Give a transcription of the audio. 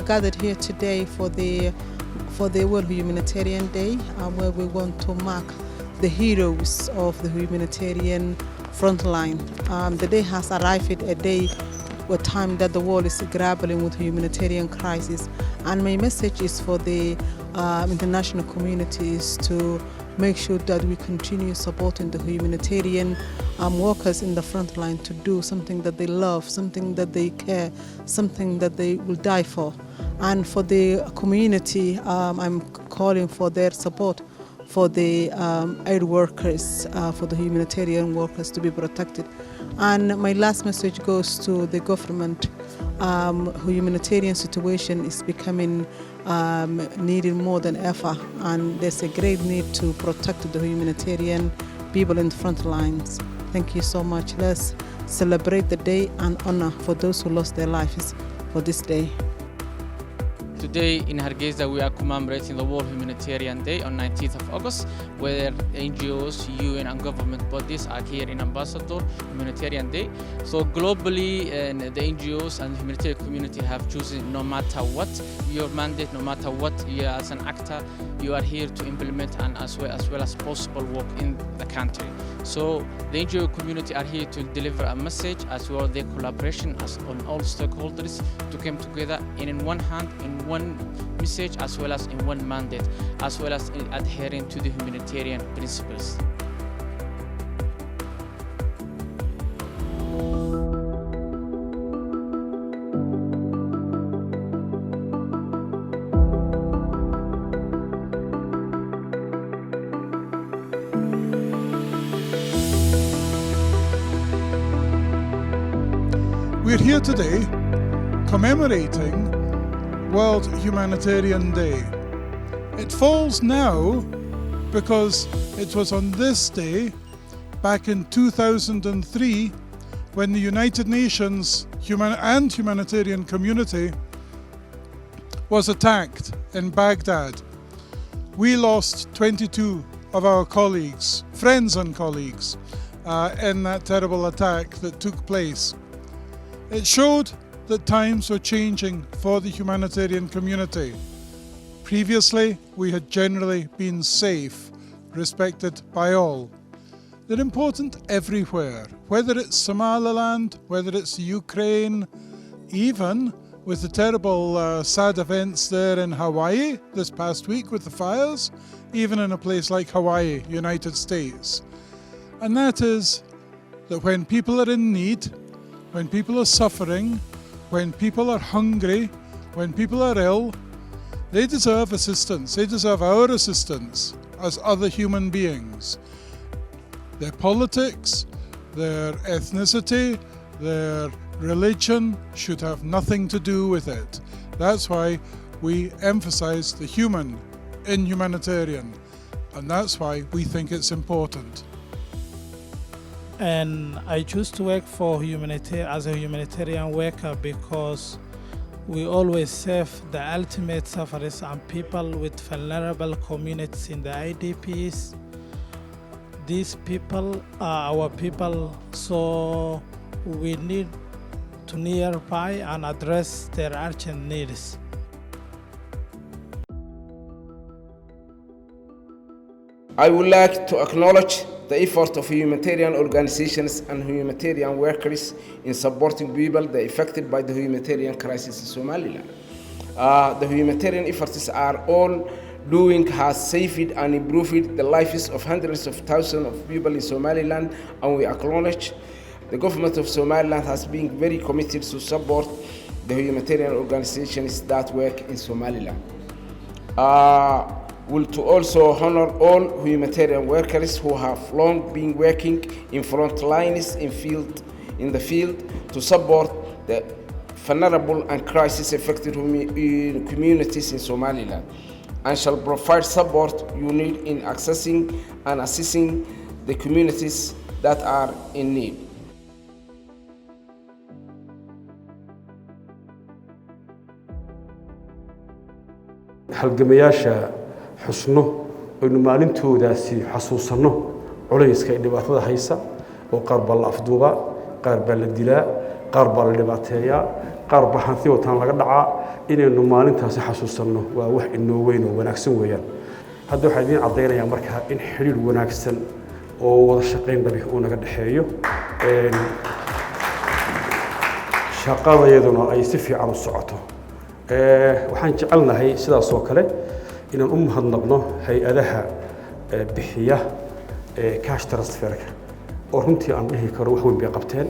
gathered here today for the World Humanitarian Day, where we want to mark the heroes of the humanitarian frontline. The day has arrived at a day, a time that the world is grappling with humanitarian crisis, and my message is for the international communities to make sure that we continue supporting the humanitarian workers in the front line to do something that they love, something that they care, something that they will die for. And for the community, I'm calling for their support for the aid workers, for the humanitarian workers to be protected. And my last message goes to the government. Humanitarian situation is becoming needed more than ever, and there's a great need to protect the humanitarian people in the front lines. Thank you so much. Let's celebrate the day and honor for those who lost their lives for this day. Today in Hargeisa we are commemorating the World Humanitarian Day on 19th of August, where NGOs, UN and government bodies are here in Ambassador Humanitarian Day. So globally, the NGOs and the humanitarian community have chosen, no matter what your mandate, no matter what you are as an actor, you are here to implement and as well as possible work in the country. So the NGO community are here to deliver a message as well as their collaboration as on all stakeholders to come together in one hand, in one message as well as in one mandate, as well as in adhering to the humanitarian principles. We're here today commemorating World Humanitarian Day. It falls now because it was on this day back in 2003 when the United Nations humanitarian community was attacked in Baghdad. We lost 22 of our colleagues, friends and colleagues, in that terrible attack that took place. It showed that times were changing for the humanitarian community. Previously, we had generally been safe, respected by all. They're important everywhere, whether it's Somaliland, whether it's Ukraine, even with the terrible sad events there in Hawaii this past week with the fires, even in a place like Hawaii, United States. And that is that when people are in need, when people are suffering, when people are hungry, when people are ill, they deserve assistance. They deserve our assistance as other human beings. Their politics, their ethnicity, their religion should have nothing to do with it. That's why we emphasize the human in humanitarian, and that's why we think it's important. And I choose to work for as a humanitarian worker because we always serve the ultimate sufferers and people with vulnerable communities in the IDPs. These people are our people, so we need to nearby and address their urgent needs. I would like to acknowledge the effort of humanitarian organizations and humanitarian workers in supporting people that are affected by the humanitarian crisis in Somaliland. The humanitarian efforts are all doing has saved and improved the lives of hundreds of thousands of people in Somaliland, and we acknowledge the government of Somaliland has been very committed to support the humanitarian organizations that work in Somaliland. Will to also honor all humanitarian workers who have long been working in front lines in the field to support the vulnerable and crisis-affected communities in Somaliland, and shall provide support you need in accessing and assisting the communities that are in need. halgamayaasha xusno aynu maalintoodaasi xasuusanno culayska dhibaatada haysa oo qaar baa la afduuba qaar baa la dilaa qaar baa la dhibaateeyaa qaar ba hanti wataan laga dhacaa inaynu maalintaasi xasuusanno waa wax inoo weyn oo wanaagsan weeyaan hadda waxaan idiin caddaynayaa markaa in xiriir wanaagsan oo wada shaqayn dhabi uu naga dhexeeyo shaqadayaduna ay si fiican u socoto waxaan jecelnahay sidaas oo kale inaan u mahadnaqno hay-adaha bixiya cash transferka oo runtii aan dhihi karo wax weyn bay qabteen